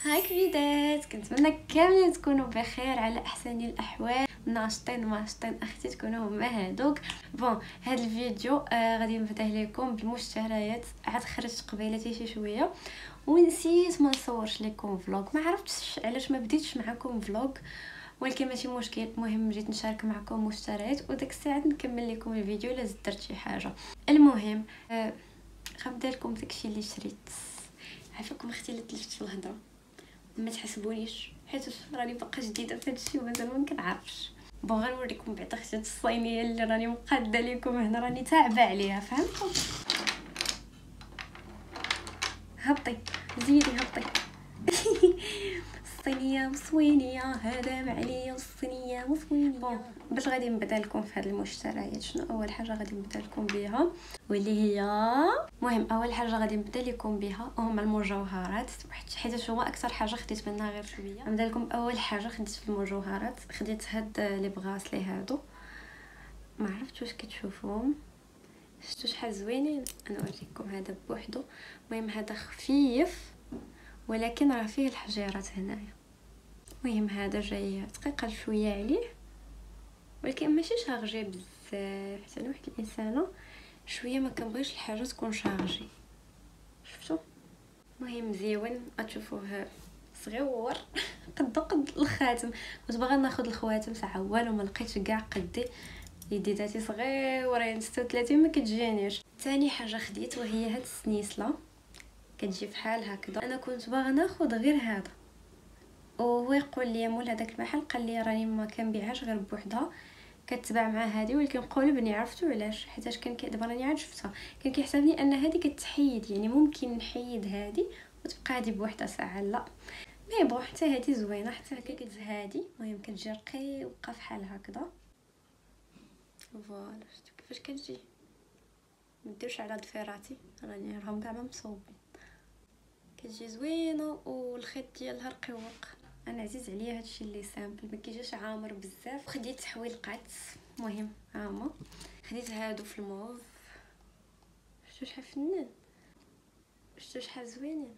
هاي كبيدات، كنتمنى كاملين تكونوا بخير على احسن الاحوال، ناشطين ماشطين اختي تكونوا هما هادوك. بون هذا الفيديو غادي نبدا لكم بالمشتريات. عاد خرجت قبيلتي شي شويه ونسيت ما نصورش لكم فلوق، ما عرفتش علاش ما بديتش معكم فلوق، ولكن ماشي مشكل. المهم جيت نشارك معكم مشتريات وداك الساعه نكمل لكم الفيديو الا درت شي حاجه. المهم غنبدا لكم داكشي اللي شريت. عافاكم اختي لا تلفت في الهضره، ما تحسبونيش حيت راني باقا جديده في هادشي ومازال ما كنعرفش. بون غنوريكم بعدا خشات الصينيه اللي راني مقاده لكم هنا، راني تاعبه عليها، فهمتوا؟ هبطي زيدي هبطي. الصينيه مصوينيه، هذا معليا الصينيه مصوينيه. بون باش غادي نبدا لكم في هاد المشتريات، شنو اول حاجه غادي نبدا لكم بها واللي هي مهم اول حاجه غادي نبدا لكم بها هما المجوهرات، حيت هما اكثر حاجه خديت منها غير شويه. نبدا لكم اول حاجه خديت في المجوهرات، خديت هاد لي بغاسلي هادو، ما عرفتش واش كتشوفوهم، شفتوا شحال زوينين. انا اوريكم هذا بوحدو. المهم هذا خفيف ولكن راه فيه الحجيرات هنايا. المهم هذا جاي ثقيل شويه عليه ولكن ماشي شارجي بزاف، حتى انا واحد الانسانه شويه ما كنبغيش الحاجه تكون شارجي، شفتوا؟ المهم زيون غتشوفوه صغيور. قد الخاتم. كنت باغا ناخذ الخواتم ساعه والو ما لقيتش كاع قدي، يدي ذاتي صغيورين 36 ما كتجينيش. ثاني حاجه خديت وهي هاد السنيسله، كتجي بحال هكذا. انا كنت باغا ناخذ غير هذا وهو يقول لي مول هذاك المحل قال لي راني ما كنبيعهاش غير بوحدها، كتباع مع هذه، ولكن قولبني عرفتوا علاش؟ حيتاش كان دابا راني عاد شفتها كان كيحسبني ان هذه كتحيد، يعني ممكن نحيد هذه وتبقى هذه بوحدها ساعه لا. مي بون حتى هذه زوينه حتى هكا كتجي هذه. المهم كتجي رقيقه فحال هكذا. فوالا شفتوا كيفاش كتجي؟ ما ديروش على ضفيراتي راني راهم كاع مصوبين. كتجي زوينه والخيط ديالها رقيق. انا عزيز عليا هادشي اللي سامبل ما كيجيش عامر بزاف. خديت حويلقات، المهم هما خديت هادو في الموف، شفتوا شحال فنان، شفتوا شحال زوينين.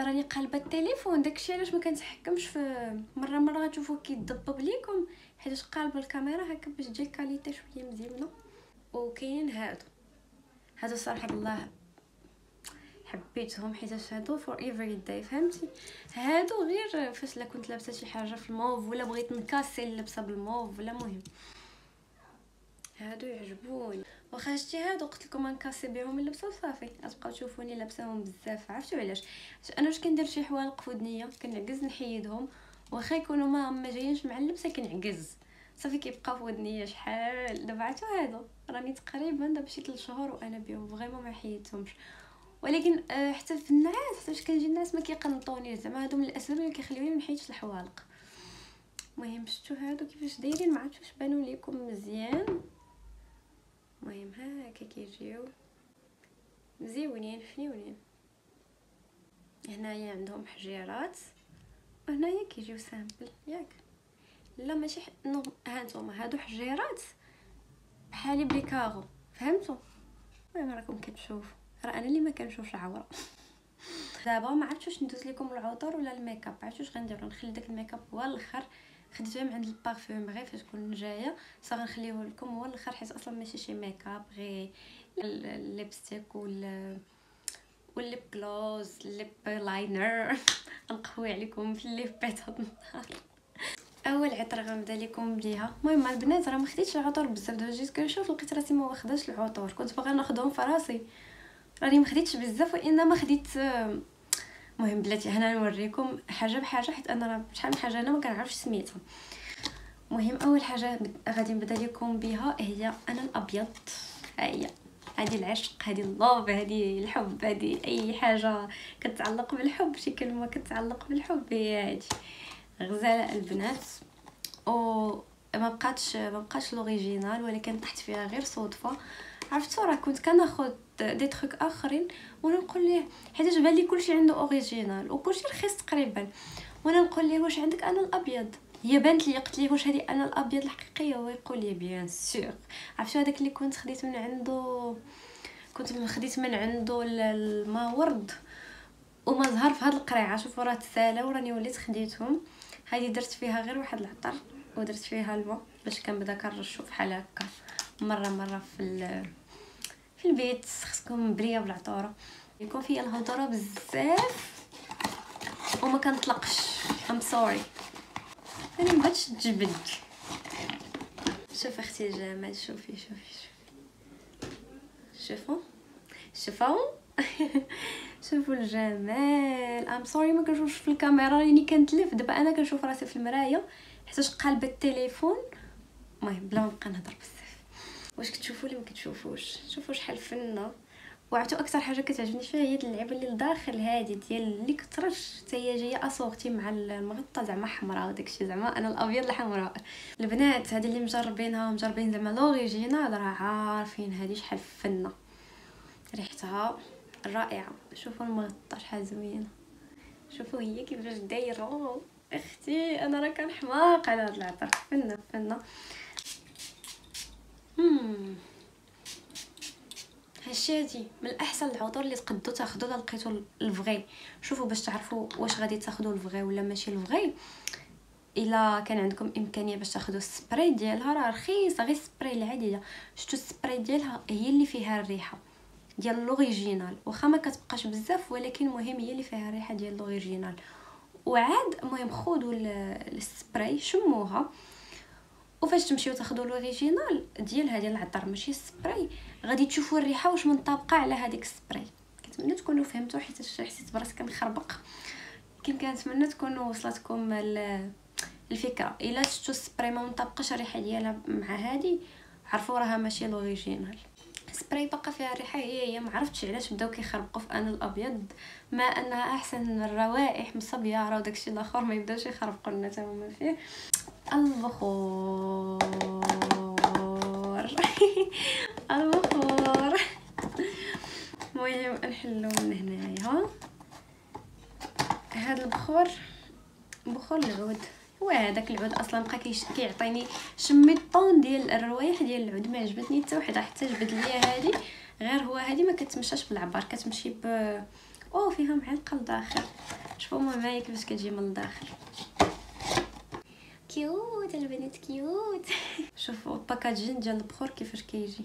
راني قلبه التليفون داكشي علاش ما كنتحكمش في مره غتشوفوه كيضبب ليكم حيت قالبه الكاميرا هكا باش تجي الكاليتي شويه مزيونه. وكاين هادو صراحه بالله حبيتهم حيت هادو فور ايفري داي، فهمتي؟ هادو غير فاش لا كنت لابسه شي حاجه في الموف ولا بغيت نكاسي اللبسه بالموف ولا. مهم هادو يعجبوني، واخا شتي هادو قلت لكم نكاسي بهم اللبسه وصافي غتبقاو تشوفوني لابساهم بزاف. عرفتوا علاش؟ انا واش كندير شي حوالق في ودنيا كنعكز نحيدهم، واخا يكونوا ما جايينش مع اللبسه كنعكز صافي كيبقى في ودنيا شحال. دابا عرفتوا هادو راني تقريبا دابا شي 3 شهور وانا بهم فريمون ما حيدتهمش. ولكن حتى في النعاس فاش كنجي الناس ما كيقنطونيش، زعما هادو من الاسباب اللي كيخليوني ما نحيدش الحوالق. المهم شفتوا هادو كيفاش دايرين، ما عرفتش واش بانوا لكم مزيان. المهم هكا كيجيو مزيونين فنيونين. هنايا عندهم حجيرات وهنايا كيجيو سامبل ياك لا ماشي نو هانتوما هادو حجيرات بحالي بلي كاغو، فهمتوا؟ المهم راكم كتشوفوا راه انا اللي ما كنشوفش العوره. دابا ما عرفتش واش ندوز لكم العطر ولا الميكاب، عرفتوا واش غندير؟ نخلي داك الميكاب هو الاخر، خديته من عند البارفيوم غير فاش كون جايه صافي نخليه لكم هو الاخر حيت اصلا ماشي شي ميكاب غير الليبستيك والليب جلوز الليب لاينر. نقوي عليكم في الليبات هاد النهار. اول عطر غنبدا لكم بيها. المهم البنات راه ما خديتش العطر بزاف، دابا جيت كنشوف لقيت راسي ما واخداش العطور، كنت باغا ناخذهم في راسي راني ما خديتش بزاف وانما خديت. المهم بلاتي هنا نوريكم حاجه بحاجه حيت انا راه شحال من حاجه انا ما كنعرفش سميتهم. المهم اول حاجه غادي نبدا لكم بها هي انا الابيض. هي هذه العشق، هذه اللوف، هذه الحب، هذه اي حاجه كتعلق بالحب، شي كلمه كتعلق بالحب هي هذه غزاله البنات. و ما بقاتش لوريجينال ولكن طحت فيها غير صدفه. عرفتوا راه كنت كناخذ دي تروك اخرين وانا نقول ليه حيت بان لي كلشي عنده اوريجينال وكلشي رخيص تقريبا، وانا نقول ليه واش عندك انا الابيض؟ هي بانت لي قلت ليه واش هذه انا الابيض الحقيقيه؟ هو يقول لي بيان سور. عرفتوا هذاك اللي كنت خديت من عنده، كنت خديت من عنده الماء ورد وما قريعه. شوفوا راه تسالاو وراني وليت خديتهم. هذه درت فيها غير واحد العطر ودرت فيها الماء باش كنبدا كنرشو بحال هكا مره في البيت. خصكم مبريه بالعطوره. يكون فيا الهضره بزاف وما كنطلقش. ام سوري انا ما بغيتش تجبد. شوف اختي جمال، شوفي شوفوا شوفوا الجمال. ام سوري ما كنشوفش في الكاميرا راني كنتلف. دابا انا كنشوف راسي في المرايه حيتاش قالبه التليفون. المهم بلا ما نبقى نهضر بزاف. واش كتشوفوا لي ما كتشوفوش؟ شوفوا شحال فنه. وعرفتوا اكثر حاجه كتعجبني فيها هي اللعبه اللي لداخل هذه ديال اللي كترش حتى هي جايه اسورتي مع المغطى زعما حمراء وداكشي. زعما انا الابيض الحمراء. البنات هذه اللي مجربين زعما لوريجينال راه عارفين هذه شحال فنه. ريحتها رائعه. شوفوا المغطى شحال زوينه. شوفوا هي كيفاش دايره. اختي انا راه كنحماق على هذا العطر. فنه هادشي من الاحسن العطور اللي تقدروا تاخذوا الا لقيتوا الفغي. شوفوا باش تعرفوا واش غادي تاخذوا الفغي ولا ماشي الفغي. الا كان عندكم امكانيه باش تاخذوا السبراي ديالها راه رخيصه، غير السبراي العاديه. شفتوا السبراي ديالها هي اللي فيها الريحه ديال لوريجينال، واخا ما كتبقاش بزاف ولكن المهم هي اللي فيها الريحه ديال لوريجينال. وعاد المهم خذوا السبراي شموها، وفاش تمشيو تاخذوا لوريجينال ديالها ديال العطر ماشي السبراي غادي تشوفوا الريحه واش منطبقه على هذيك السبراي. كنتمنى تكونوا فهمتوا حيت حسيت براسي كنخربق. كنتمنى تكونوا وصلتكم الفكره. الا شفتوا السبراي ما منطبقش الريحه ديالها مع هذه عرفوا راها ماشي لوريجينال. سبراي باقا فيها الريحه هي ما عرفتش علاش بداو كيخربقوا في انا الابيض، ما انها احسن من الروائح مصبياره وداكشي الاخر ما يبداوش يخربقوا لنا تماما فيه. البخور البخور. المهم نحلو من هنايا. هذا البخور بخور العود. هو هذاك العود اصلا بقى كيعطيني شميت طون ديال الروايح ديال العود. ما عجبتني حتى وحده حتى جبد ليا هذه. غير هو هذه ما كتمشاش بالعبار، كتمشي فيها معلقه لداخل. شوفوا ماما كيفاش كتجي من الداخل. كيوت البنات كيوت. شوفوا الباكاجين ديال البخور كيفاش كيجي.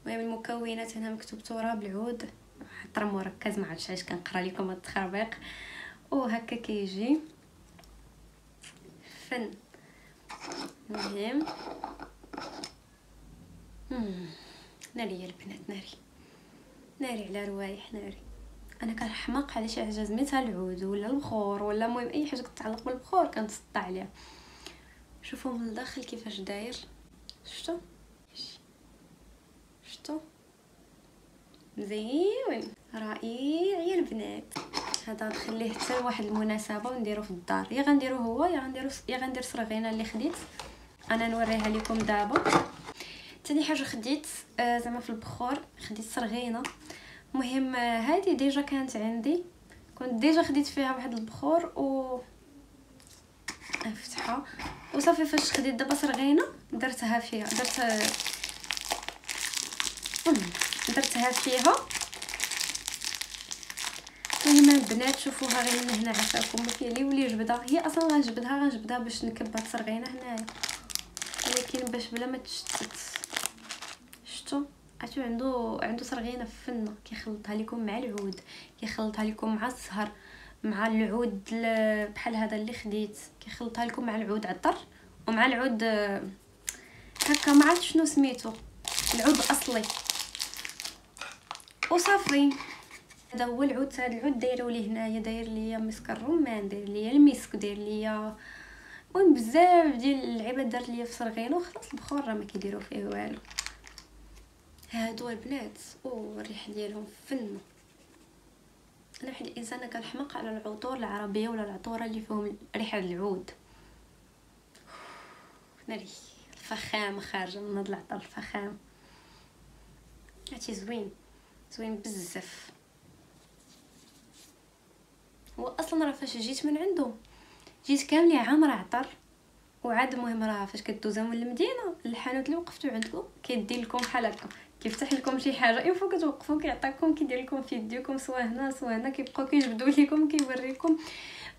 المهم المكونات هنا مكتوب تراب العود عطر مركز. ما عرفتش علاش كنقرا لكم هاد التخربيق. وهكا كيجي فن. المهم ناري يا البنات، ناري على روايح ناري. انا كنحماق على شي حاجه سميتها العود ولا البخور ولا المهم اي حاجه كتعلق بالبخور كنتسطع عليها. شوفوا من الداخل كيفاش داير. شفتوا مزيون رائع يا البنات. هذا نخليه حتى لواحد المناسبه ونديرو في الدار. يا غنديرو هو يا غندير صرغينه اللي خديت انا نوريها لكم دابا. ثاني حاجه خديت زعما في البخور خديت صرغينه. المهم هذه ديجا كانت عندي، كنت ديجا خديت فيها واحد البخور و نفتحها وصافي. فاش خديت دابا صرغينه درتها فيها المهم البنات شوفوها غير من هنا عافاكم. ما كاين لي ولي جبدها هي اصلا غنجبدها باش نكب هاد الصرغينه هنايا ولكن باش بلا ما تشتت. شفتوا عنده صرغينه فنه كيخلطها لكم مع العود، كيخلطها لكم مع الزهر مع العود بحال هذا اللي خديت كيخلطها لكم مع العود عطر ومع العود هكا ما عرفت شنو سميتو العود الاصلي وصافي. هذا هو العود. هذا العود دايروا ليه هنايا داير ليا مسك الرمان، داير ليا المسك، داير ليا المهم بزاف ديال اللعيبات دارت ليا في صرغينه. وخلاص البخور راه ما كيديروا فيه والو. هادو البنات الريحه ديالهم فن. انا واحد الانسانه كنحماق على العطور العربيه ولا العطور اللي فيهم ريحه العود. ناري الفخامه خارجه من هاد العطر. الفخام هادشي زوين بزاف. هو اصلا راه فاش جيت من عنده جيت كامله عامره عطر. وعاد المهم راه فاش كدوزو من المدينه الحانوت اللي وقفتو عندكم كيدير لكم بحال هكا كيفتح لكم شي حاجه يفوا كتوقفوا كيعطيكم كيدير لكم فيديوكم سوا هنا سوا هنا، كيبقاو كيجبدوا لكم كيوريكم.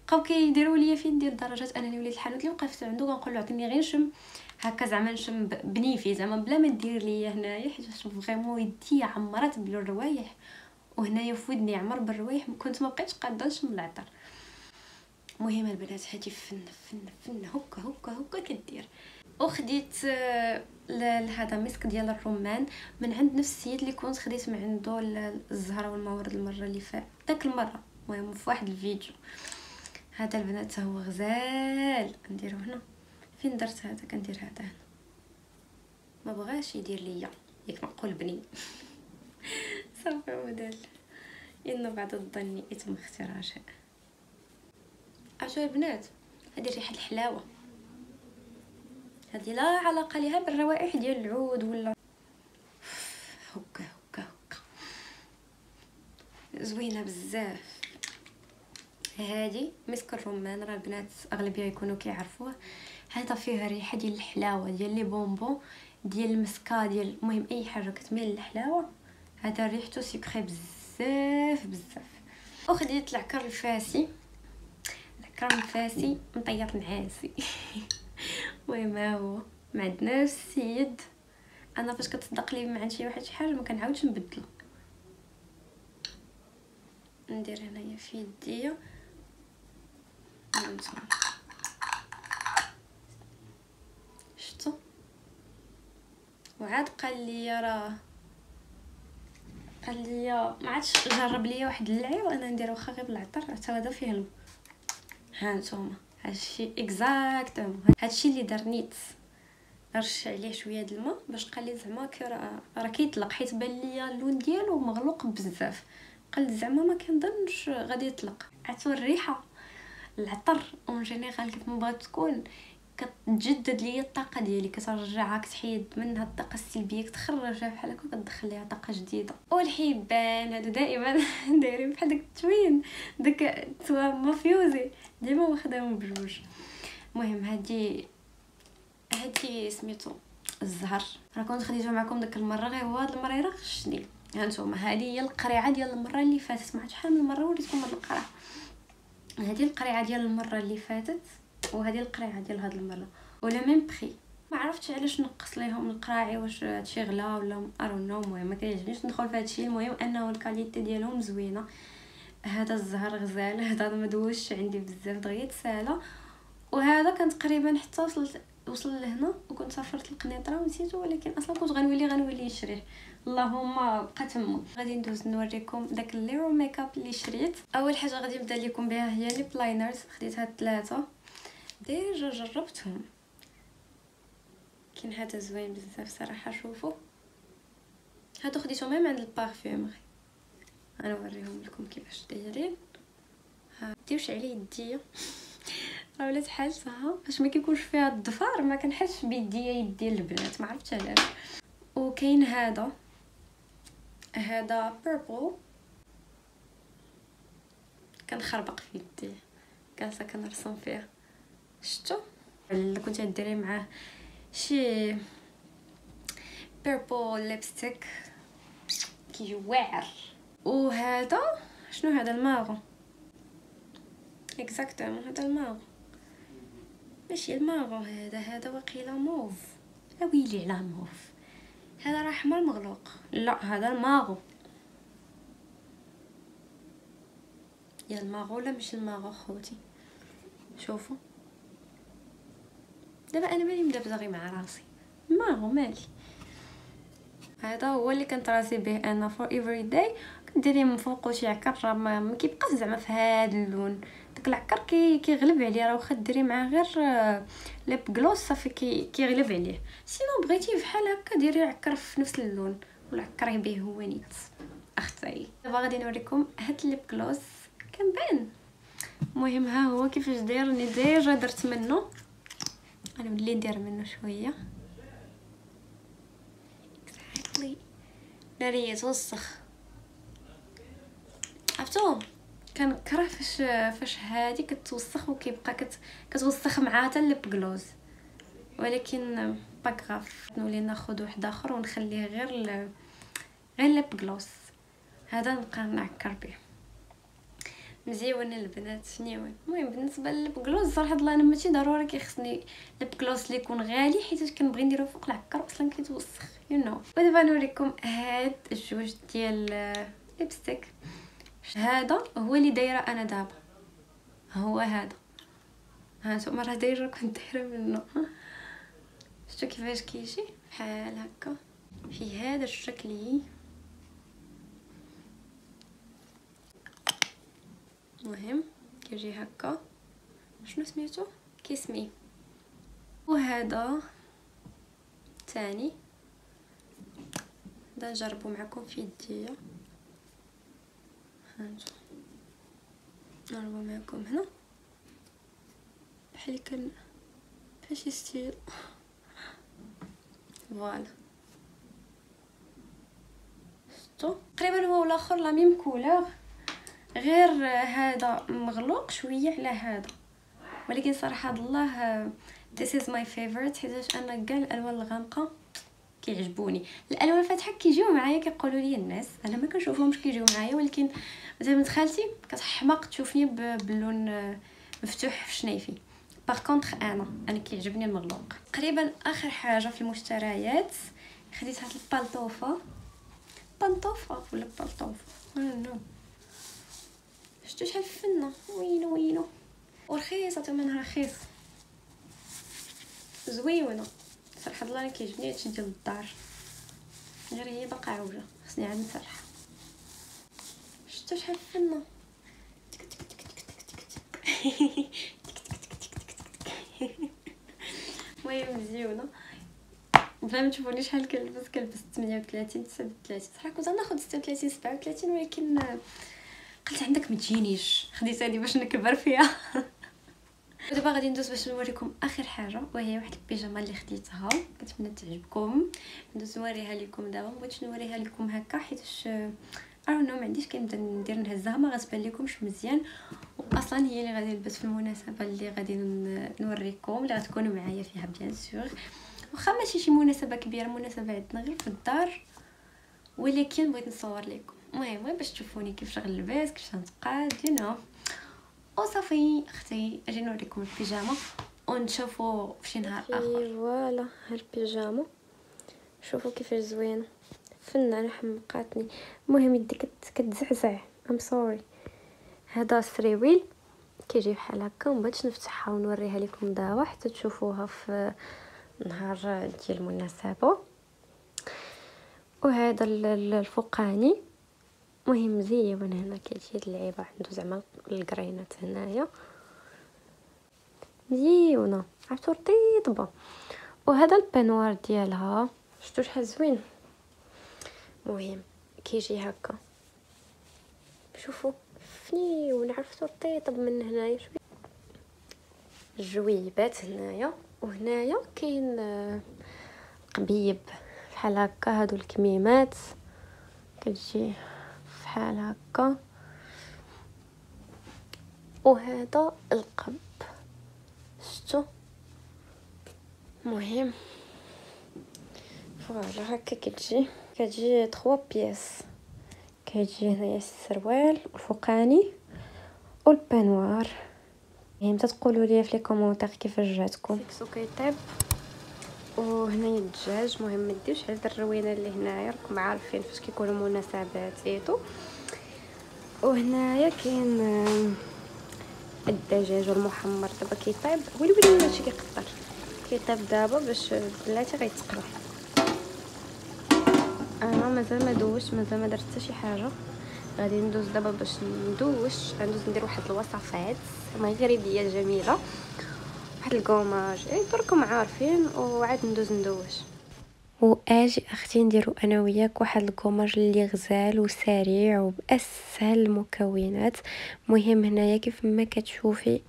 بقاو كيديروا ليا فيديو لدرجه انني وليت الحانوت اللي وقفت عنده كنقول له عطيني غير نشم هكا زعما نشم بنيفي زعما بلا ما دير ليا هنايا، حيت فريمون يدي عمرات بالروايح وهنايا في ودني عمر بالروايح، كنت ما بقيتش قاده نشم العطر. المهم البنات هادي فن هكا هكا هكا كدير. وخديت هذا مسك ديال الرمان من عند نفس السيد اللي كنت خديت من عنده الزهره والمورد المره اللي فات داك المره، المهم في واحد الفيديو. هذا البنات هو غزال، نديرو هنا فين درت هذا، كندير هذا هنا، ما بغاش يدير ليا ياك نقول بني صافي ودال انه بعد الظن يتم اختراجها. عرفتوا البنات هذه ريحه الحلاوه، هذه لا علاقه لها بالروائح ديال العود ولا هكا هكا هكا زوينه بزاف. هذه مسك الرمان، راه البنات اغلبيه يكونوا كيعرفوه، هذا فيه ريحه ديال الحلاوه ديال لي بونبون ديال المسكه ديال المهم اي حاجه كتميل للحلاوه، هذا ريحته سكري بزاف بزاف. وخديت العكر الفاسي، العكر الفاسي مطيط نعاسي المهم هو ما عندناش السيد، انا فاش كتصدق لي مع شي واحد شي حاجه ما كنعاودش نبدلو. ندير هنايا في يديا شفتوا، وعاد قال لي ما عادش جرب ليا واحد اللعيب وانا ندير واخا غير بالعطر حتى هذا فيه الماء. ها نتوما هادشي اكزاكتومون هادشي اللي دار نيت، رش عليه شويه د الماء باش قال لي زعما راه كيطلق، حيت بان ليا اللون ديالو مغلوق بزاف، قال زعما ما كنظنش غادي يطلق. عرفتوا الريحه العطر اون جينيرال كيف ما بغات تكون كتجدد ليا الطاقه ديالي، كترجعها، كتحيد منها الطاقه السلبيه كتخرجها بحال هكا وكتدخل ليها طاقه جديده. والحبان هادو دائما دايرين بحال داك التوين داك توا مافيوزي ديما واخداهم بجوج. المهم هادي سميتو الزهر، راه كنت خديته معكم ديك المره غير هو هاد المره راه غشني. هانتوما هذه هي القريعه ديال المره اللي فاتت، ما عرفتش شحال من مره وريتكم هاد القرعه، هذه القريعه ديال المره اللي فاتت وهذه القريعه ديال هاد المره ولا ميم بخي. ما عرفتش علاش نقص ليهم القراعي، واش هادشي غلا ولا ارونو، المهم ما كيعجبنيش ندخل في هادشي. المهم انه الكاليتي ديالهم زوينه. هذا الزهر غزال، هذا ما دوزش عندي بزاف دغيا تسالى، وهذا كان تقريبا حتى وصل لهنا وكنت سافرت القنيطره ونسيتو، ولكن اصلا كنت غنولي نشريه، اللهم بقى تما. غادي ندوز نوريكم داك الليرو ميك اب اللي شريت. اول حاجه غادي نبدا لكم بها هي لي بلاينرز، خديت هاد 3 ديجا جربتهم، كاين هذا زوين بزاف صراحه. شوفوا هادو خديتهم من عند البارفيومري، انا نوريهم لكم كيفاش دايرين. ها ديوش عليه يديا راه ولات حالتها باش ما كيكونش فيها الضفار، ما كنحسش بيديا يدي البنات، ما عرفتش علاش. وكاين هذا بيربل كنخربق في يدي جالسه كنرسم فيها، شفتوا اللي كنت ديري معاه شي بيربل ليبستيك كيواعر. وهذا شنو هذا الماغو اكزاكتومون، هذا الماغو ماشي الماغو، هذا وقيله موف، اويلي على موف، هذا راه احمر مغلوق، لا هذا الماغو. يا الماغو لا مش الماغو خوتي. شوفوا دابا انا مالي مدبزغي مع راسي، الماغو مالي. هذا هو اللي كنت راسي به انا فور ايفري داي، كديري من فوق شي عكر راه ما كيبقاش زعما في هذا اللون، داك العكر كيغلب عليه، راه واخا ديري معاه غير ليب غلوس صافي كيغلب عليه. سينو بغيتي بحال هكا ديري عكر في نفس اللون والعكري به هو نيت اختي. دابا غادي نوريكم هاد الليب غلوس كنبان. المهم ها هو كيفاش داير، راني ديجا درت منه، انا ملي ندير منه شويه ناري يتوسخ. عرفتو كنكره فاش هادي كتوسخ وكيبقى كتوسخ معاها حتى الليب غلوز، ولكن باغاف نولي ناخذ واحد اخر ونخليه غير غير ليب جلوس هذا نبقى نعكر به مزيون البنات شنيوين. المهم بالنسبه للليب جلوس صراحه الله انا ماشي ضروري كيخصني ليب جلوس اللي يكون غالي حيت كنبغي نديرو فوق العكر اصلا كيتوسخ ودابا نوريكم هاد الجوج ديال ليبستيك. هذا هو اللي دايره انا دابا، هو هذا هانتوما راه دايره كنت دايره منه. شفتوا كيفاش كيجي بحال هكا في هذا الشكل. مهم كيجي هكا. شنو سميتو كيسمي. وهذا ثاني دا نجربو معكم في يديا. هانتو نجربو معكم هنا بحال كان فاش ستيل. فوالا شفتو تقريبا هو الاخر لا ميم كولور، غير هذا مغلوق شويه على هذا، ولكن صراحه الله this is my favorite حيت انا كاع الالوان الغامقه كيعجبوني. الالوان الفاتحه كيجيو معايا كيقولوا لي الناس، انا ما كنشوفهمش كيجيو معايا، ولكن مثلا بنت خالتي كتحماق تشوفني باللون مفتوح في شنايفي. باغ كونطخ انا كيعجبني المغلوق. تقريبا اخر حاجه في المشتريات خديت هاد البالطوفه ولا بالطوفه نو شفتوا شحال فنه وينو ورخيصه ثمنها رخيص زويونه صراحه. الله انا كيعجبني هادشي ديال الدار، غير هي باقا عوجه خصني عاد نصلحها. شفتوا شحال فنه المهم مزيونه. بلا ما تشوفوني شحال كنلبس 38 39 صراحه كنت ناخذ 36 37 ولكن قلت عندك ما تجينيش خديت هذه باش نكبر فيها. ودابا غادي ندوز باش نوريكم اخر حاجه وهي واحد البيجامه اللي خديتها كنتمنى تعجبكم. ندوز نوريها لكم دابا. بغيت نوريها لكم هكا حيتاش ما عنديش كنبدا ندير نهزها ما غتبان لكمش مزيان، واصلا هي اللي غادي نلبس في المناسبه اللي غادي نوريكم اللي غتكونوا معايا فيها بيان سور. واخا ماشي شي مناسبه كبيره، مناسبه عندنا غير في الدار، ولكن بغيت نصور لكم. المهم غير باش تشوفوني كيفاش غنلبس كيفاش غنتقاد وصافي. اختي اجي نوريكم البيجامه ونشوفوا في شي نهار اخر. فوالا ها البيجامه شوفوا كيفاش زوينه فنانه حمقاتني. المهم يدي كتزعزع ام سوري. هذا سريويل كيجي بحال هكا ومن بعد نفتحها ونوريها لكم دابا حتى تشوفوها في نهار ديال المناسبه. وهذا الفوقاني مهم زيون هنا كتجي اللعيبه عنده زعما الكرينات هنايا مزيونه عرفتو رطيبه. وهذا البنوار ديالها شفتوا شحال زوين. مهم كيجي هكا شوفوا فنيون عرفتو رطيب من هنايا شويه الجويبات هنايا. وهنايا كاين قبيب بحال هكا هادو الكميمات كتجي بحال هكا. وهذا القب شفتوا. مهم فوالا هكا كتجي 3 بياس. كيجي هنايا السروال الفوقاني والبنوار. يعني تقولوا لي في لي كومونتير كيفاش جاتكم. سكسو كيطيب. وهنايا الدجاج مهم ما ديروش على الروينه اللي هنايا راكم عارفين فاش كيكونوا مناسبات ايتو. وهنايا كاين الدجاج المحمر دابا كيطيب. ويلي ماشي كيطيب دابا باش بلاتي غيتقرا. انا مازال ما دوشت مازال ما درت حتى شي حاجه. غادي ندوز دابا باش غندوز ندير واحد الوصفات مغربيه جميله واحد الكوماج دركم عارفين. وعاد ندوش واجي اختي نديرو انا وياك واحد الكوماج اللي غزال وسريع وباسهل المكونات. مهم هنايا كيف ما كتشوفي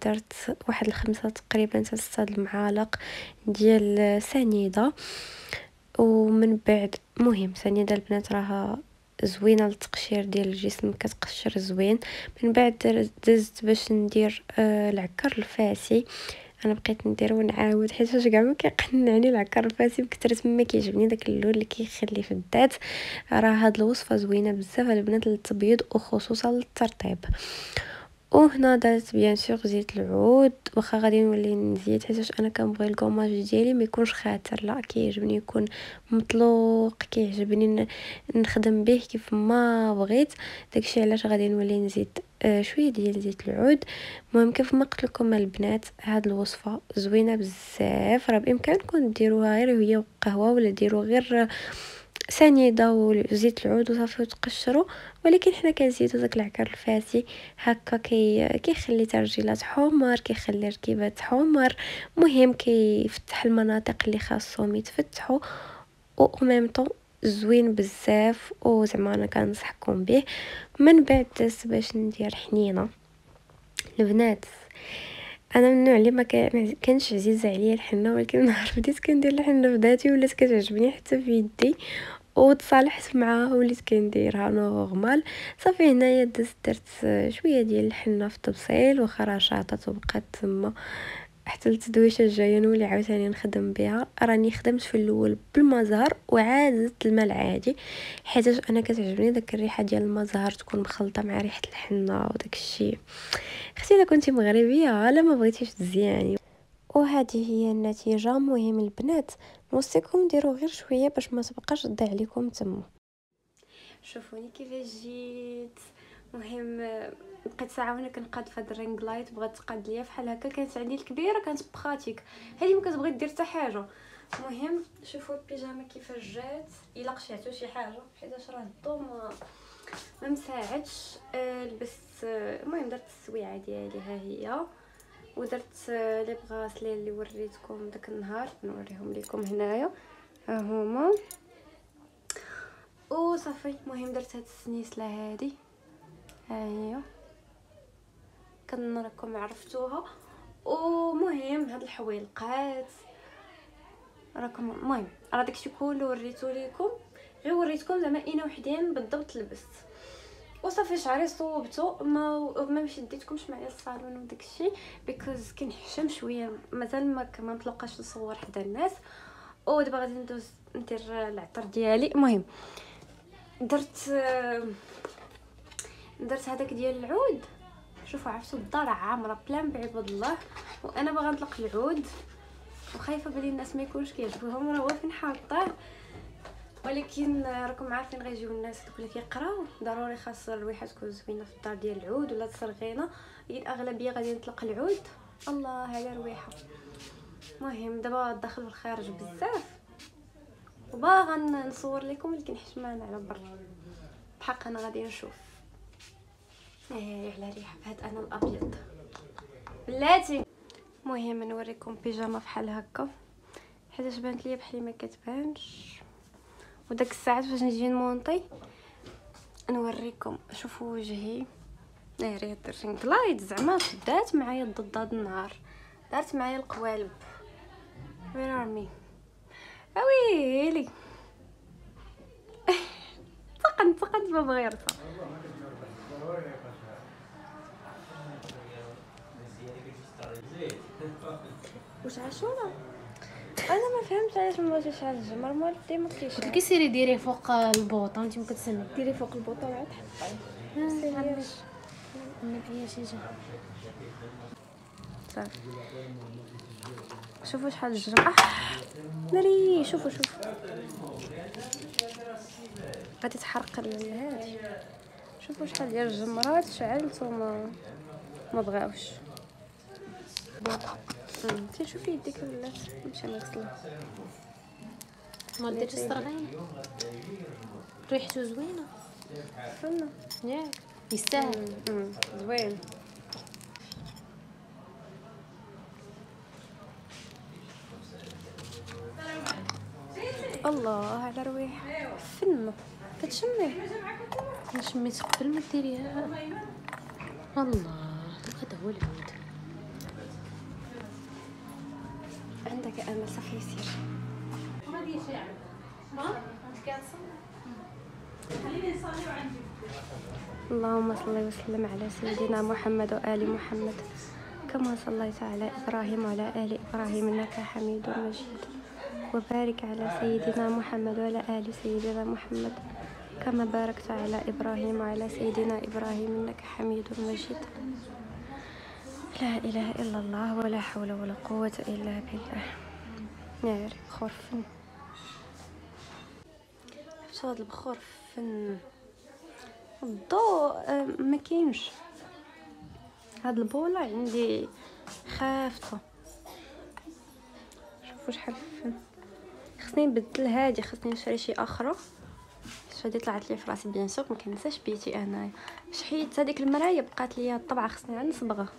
درت واحد 5 تقريبا حتى 6 المعالق ديال سنيده. ومن بعد مهم سنيده البنات راها زوينه للتقشير ديال الجسم كتقشر زوين. من بعد دزت باش ندير العكر الفاسي. انا بقيت ندير ونعاود حيت فاش كاع ما كيقنعني العكر الفاسي بكثرة ما كيعجبني داك اللون اللي كيخلي في الذات. راه هاد الوصفه زوينه بزاف البنات للتبييض وخصوصا للترطيب. وهنا درت بيان سور زيت العود، واخا غادي نولي نزيد حيت انا كنبغي الكوماج ديالي ما يكونش خاتر، لا كيعجبني يكون مطلوق، كيعجبني نخدم به كيف ما بغيت. داكشي علاش غادي نولي نزيد شويه ديال زيت العود. المهم كيف ما قلت لكم البنات هاد الوصفه زوينه بزاف، راه بامكانكم ديروها غير هي وقهوه، ولا ديروا غير سنيده وزيت العود وصافي وتقشروا. ولكن حنا كنزيدو داك العكر الفاسي هكا كيخلي ترجيلات حمر، كيخلي ركيبات حمر، مهم كيفتح المناطق اللي خاصهم يتفتحوا. او ميم طون زوين بزاف، وزعما انا كنصحكم به. من بعد درت باش ندير حنينه البنات. انا من النوع اللي ما كانش عزيز عليا الحنه، ولكن نهار بديت كندير الحنه بداتي ولات كتعجبني حتى في يدي، وتصالحت معاها وليت كنديرها نورمال. صافي هنايا درت شويه ديال الحنه في التبصيل وخراشات وبقات تما حتى التدويشه الجايه نولي عاوتاني نخدم بها. راني خدمت في الاول بالمزهر وعادت الماء العادي حيت انا كتعجبني داك الريحه ديال المزهر تكون مخلطه مع ريحه الحنه وداك الشيء. اختي الا كنتي مغربيه لا ما بغيتيش تزياني. وهذه هي النتيجه. مهم البنات نوصيكم ديروا غير شويه باش ما تبقاش تضيع عليكم تما. شوفوني كيفاش جيت. مهم بقيت ساعه وانا كنقاد في هاد الرينغ لايت، بغات تقاد ليا فحال هكا. كانت عندي الكبيره كانت بخاتيك، هذه ما كتبغي دير حتى حاجه. المهم شوفوا البيجامه كيفاش جات. الا قشعتو شي حاجه حيت راه الضو ما مساعدش. لبست المهم درت السويعه ديالي ها هي، ودرت لي بغاسلي اللي وريتكم داك النهار نوريهم لكم هنايا ها هما. وصافي المهم درت هاد السنيسله هادي ها هي، كنظن راكم عرفتوها. ومهم هاد الحويلقات راكم المهم راه داكشي كله وريتو ليكم، غير وريتكم زعما اين وحدين بالضبط لبست. وصافي شعري صوبته ما شديتكمش معايا الصالون وداكشي بيكوز كنحشم شويه مازال ما مطلقاش نصور حدا الناس. ودابا غادي ندوز ندير العطر ديالي. المهم درت هذاك ديال العود. شوفوا عرفتوا الدار عامره بلان بعباد الله، وانا باغا نطلق العود وخايفه بلي الناس ما يكونش كيعجبهم راه هو فين حاطاه. ولكن راكم عارفين غيجيو الناس دوك اللي كيقراو ضروري خاص الريحه تكون زوينه في الدار ديال العود ولا تصرغينه. هي الاغلبيه غادي نطلق العود. الله على الريحه. المهم دابا الداخل والخارج بزاف، وباغا نصور لكم ولكن حشمان على برا بحق. انا غادي نشوف على ريحه بهاد انا الابيض بلاتي. المهم نوريكم بيجاما فحال هكا حيت بانت ليا بحال ما كتبانش. وداك الساعات فاش نجي نمونطي نوريكم. شوفوا وجهي ناري الرينغ لايت زعما شدات معايا ضد هاد النهار، دارت معايا القوالب. وين ارمي اويلي تقنت ما بغيرتها. واش عاشوره انا ما فهمتش علاش ما بغيتش يشعل الجمر مال ديما كيشعل. قلت لك سيري ديريه فوق البوطه انت ما كتسني ديري فوق البوطه وعاد حطيه. ما فيهاش حاجه صافي. شوفوا شحال الجمر ناري. شوفوا غادي تحرق هادي. شوفوا شحال ديال الجمرات شعلت وما بغاوش. شوفي يديك ولات ماشي مغسله. ما ديرش الصرغين ريحته زوينه فهمنا ياك يستاهل. زوين. الله على رويح فنه كتشمي. انا شميت قبل ما ديريها. الله هذا هو العود. عندك امل صافي يسير. اللهم صل وسلم على سيدنا محمد وآل محمد كما صليت على إبراهيم وعلى آل إبراهيم إنك حميد مجيد، وبارك على سيدنا محمد وعلى آل سيدنا محمد كما باركت على إبراهيم وعلى سيدنا إبراهيم إنك حميد مجيد. لا إله إلا الله ولا حول ولا قوة إلا بالله. ناري بخور فن، شفت هاد البخور فن الضوء ما كاينش. هاد البوله عندي خافته، شوفوا شحال فن. خصني نبدل هادي، خصني نشري شي اخرى. هادي طلعت لي فراسي بيان سور، ما كنساش بيتي انايا. شحيت هذيك المرايه بقات لي الطبعه، خصني عاد نصبغها.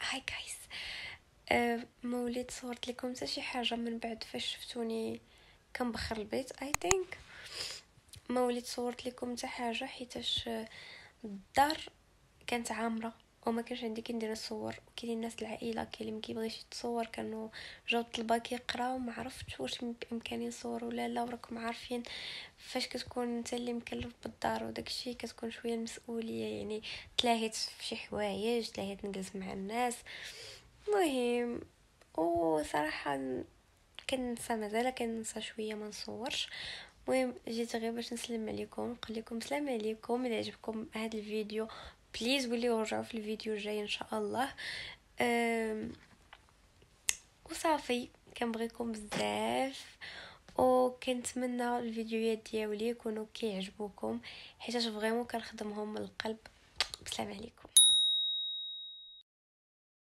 هاي جايز، ما وليت صورت لكم حتى شي حاجه من بعد فاش شفتوني كنبخر البيت. اي ثينك ما وليت صورت لكم حتى حاجه، حيتاش الدار كانت عامره وما كانش عندي كندير نصور. وكاين الناس العائله كاين اللي ما كيبغيش يتصور، كانوا جاو طلبه كيقراو، ما عرفتش واش بامكاني نصور ولا لا. وراكم عارفين فاش كتكون انت اللي مكلف بالدار وداكشي كتكون شويه المسؤوليه، يعني تلاهيت في شي حوايج، تلاهيت نجلس مع الناس. مهم وصراحه كننسى، مازال كننسى شويه ما نصورش. المهم جيت غير باش نسلم عليكم، نقول لكم السلام عليكم. الا عجبكم هذا الفيديو بليز وليو رجعوا في الفيديو الجاي ان شاء الله. وصافي كنبغيكم بزاف، وكنتمنى الفيديوهات ديالي يكونوا كيعجبوكم، حيت فريمون كنخدمهم من القلب. بسلام عليكم.